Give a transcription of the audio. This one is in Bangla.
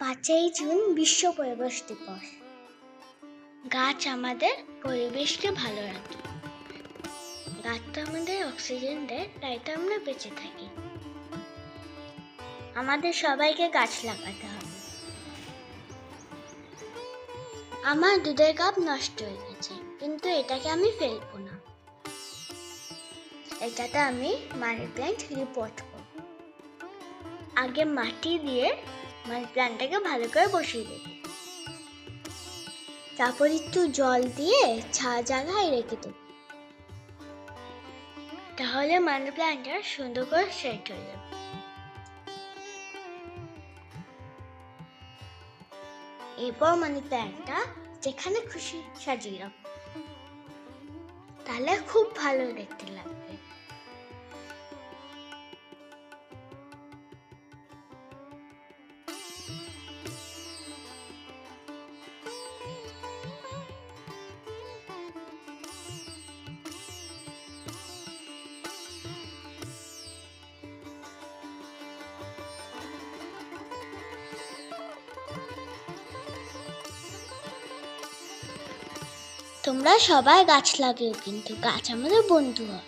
5ই জুন বিশ্ব পরিবেশ দিবস। গাছ আমাদের পরিবেশকে ভালো রাখে। গাছ তো আমাদের অক্সিজেন দেয়, তাই তো আমরা বেঁচে থাকি। আমাদের সবাইকে গাছ লাগাতে হবে। আমার দুধের কাপ নষ্ট হয়ে গেছে, কিন্তু এটাকে আমি ফেলবো না। এটাতে আমি মানি প্ল্যান্ট রিপোর্ট করব। আগে মাটি দিয়ে মানি প্ল্যান্টটাকে ভালো করে বসিয়ে দেব, তারপর একটু জল দিয়ে ছায়া জায়গায় রেখে দেব। তাহলে মানি প্ল্যান্টটা সুন্দর করে সেট হয়ে যাবে। এরপর মানি প্ল্যান্টটা যেখানে খুশি সাজিয়ে রাখবো, তাহলে খুব ভালো দেখতে লাগবে। তোমরা সবাই গাছ লাগিও, কিন্তু গাছ আমাদের বন্ধু হয়।